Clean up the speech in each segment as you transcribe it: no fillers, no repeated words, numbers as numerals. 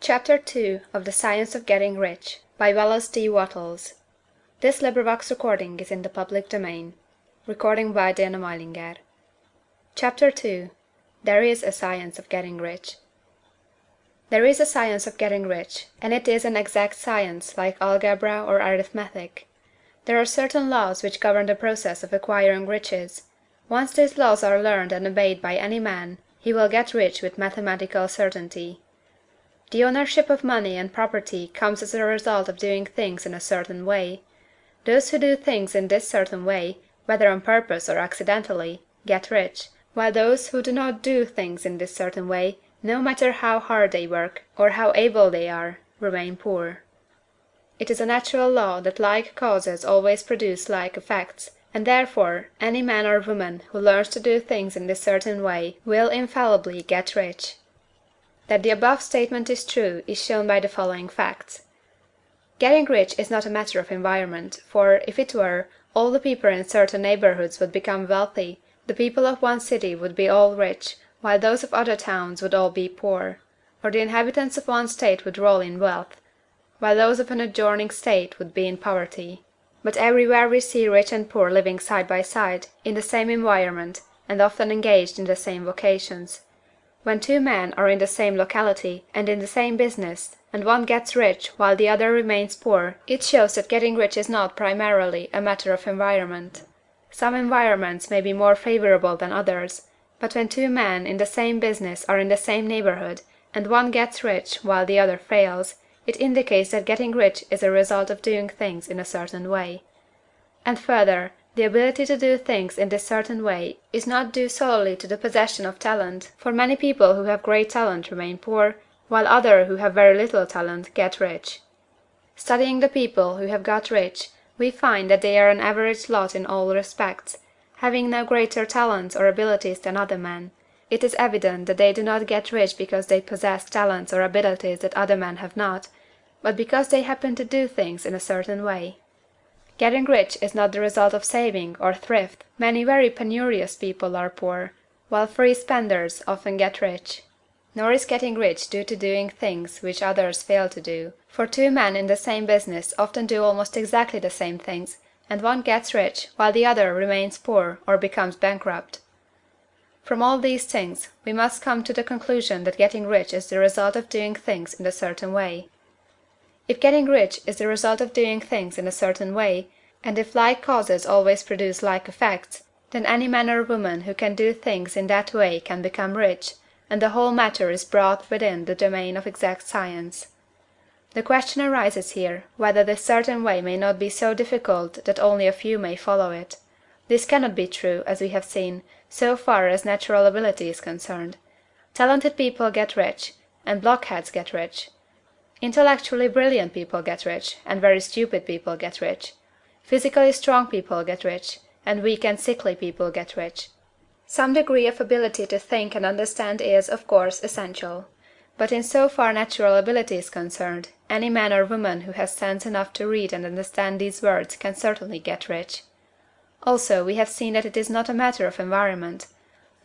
Chapter 2 of the Science of Getting Rich by Wallace D. Wattles. This recording is in the public domain. Chapter 2 There is a Science of Getting Rich. There is a science of getting rich, and it is an exact science like algebra or arithmetic. There are certain laws which govern the process of acquiring riches. Once these laws are learned and obeyed by any man, he will get rich with mathematical certainty. The ownership of money and property comes as a result of doing things in a certain way. Those who do things in this certain way, whether on purpose or accidentally, get rich, while those who do not do things in this certain way, no matter how hard they work, or how able they are, remain poor. It is a natural law that like causes always produce like effects, and therefore any man or woman who learns to do things in this certain way will infallibly get rich. That the above statement is true is shown by the following facts. Getting rich is not a matter of environment, for, if it were, all the people in certain neighborhoods would become wealthy, the people of one city would be all rich, while those of other towns would all be poor; or the inhabitants of one state would roll in wealth, while those of an adjoining state would be in poverty. But everywhere we see rich and poor living side by side, in the same environment, and often engaged in the same vocations. When two men are in the same locality, and in the same business, and one gets rich while the other remains poor, it shows that getting rich is not primarily a matter of environment. Some environments may be more favorable than others, but when two men in the same business are in the same neighborhood, and one gets rich while the other fails, it indicates that getting rich is a result of doing things in a certain way. And further, the ability to do things in this certain way is not due solely to the possession of talent, for many people who have great talent remain poor, while others who have very little talent get rich. Studying the people who have got rich, we find that they are an average lot in all respects, having no greater talents or abilities than other men. It is evident that they do not get rich because they possess talents or abilities that other men have not, but because they happen to do things in a certain way. Getting rich is not the result of saving or thrift. Many very penurious people are poor, while free spenders often get rich. Nor is getting rich due to doing things which others fail to do, for two men in the same business often do almost exactly the same things, and one gets rich while the other remains poor or becomes bankrupt. From all these things, we must come to the conclusion that getting rich is the result of doing things in a certain way. If getting rich is the result of doing things in a certain way, and if like causes always produce like effects, then any man or woman who can do things in that way can become rich, and the whole matter is brought within the domain of exact science. The question arises here, whether this certain way may not be so difficult that only a few may follow it. This cannot be true, as we have seen, so far as natural ability is concerned. Talented people get rich, and blockheads get rich. Intellectually brilliant people get rich, and very stupid people get rich. Physically strong people get rich, and weak and sickly people get rich. Some degree of ability to think and understand is, of course, essential. But in so far natural ability is concerned, any man or woman who has sense enough to read and understand these words can certainly get rich. Also, we have seen that it is not a matter of environment.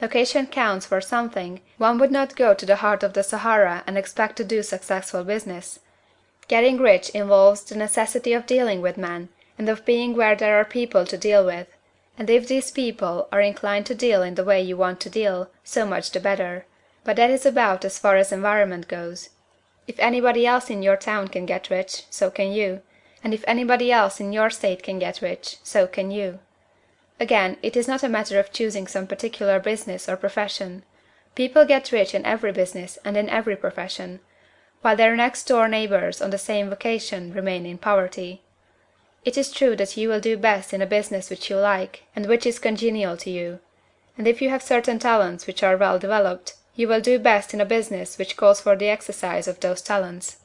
Location counts for something. One would not go to the heart of the Sahara and expect to do successful business. Getting rich involves the necessity of dealing with men, and of being where there are people to deal with. And if these people are inclined to deal in the way you want to deal, so much the better. But that is about as far as environment goes. If anybody else in your town can get rich, so can you. And if anybody else in your state can get rich, so can you. Again, it is not a matter of choosing some particular business or profession. People get rich in every business and in every profession, while their next-door neighbors on the same vocation remain in poverty. It is true that you will do best in a business which you like, and which is congenial to you. And if you have certain talents which are well developed, you will do best in a business which calls for the exercise of those talents.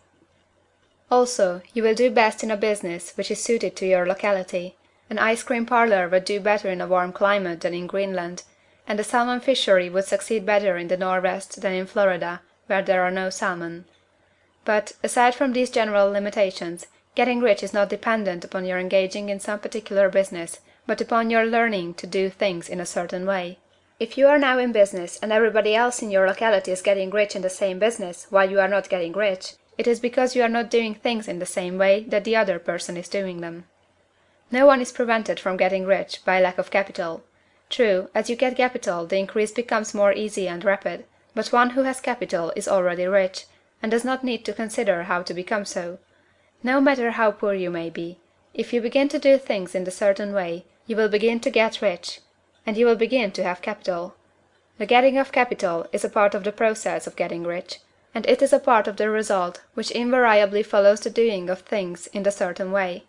Also, you will do best in a business which is suited to your locality. An ice cream parlor would do better in a warm climate than in Greenland, and a salmon fishery would succeed better in the Northwest than in Florida, where there are no salmon. But, aside from these general limitations, getting rich is not dependent upon your engaging in some particular business, but upon your learning to do things in a certain way. If you are now in business, and everybody else in your locality is getting rich in the same business, while you are not getting rich, it is because you are not doing things in the same way that the other person is doing them. No one is prevented from getting rich by lack of capital. True, as you get capital the increase becomes more easy and rapid, but one who has capital is already rich, and does not need to consider how to become so. No matter how poor you may be, if you begin to do things in a certain way, you will begin to get rich, and you will begin to have capital. The getting of capital is a part of the process of getting rich, and it is a part of the result which invariably follows the doing of things in a certain way.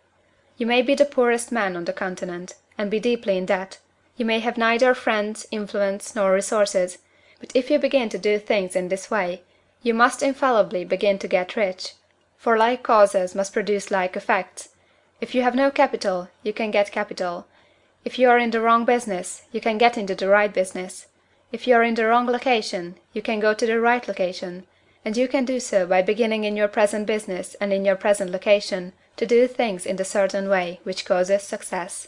You may be the poorest man on the continent, and be deeply in debt. You may have neither friends, influence, nor resources, but if you begin to do things in this way, you must infallibly begin to get rich, for like causes must produce like effects. If you have no capital, you can get capital. If you are in the wrong business, you can get into the right business. If you are in the wrong location, you can go to the right location, and you can do so by beginning in your present business and in your present location to do things in the certain way which causes success.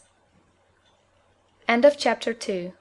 End of chapter 2.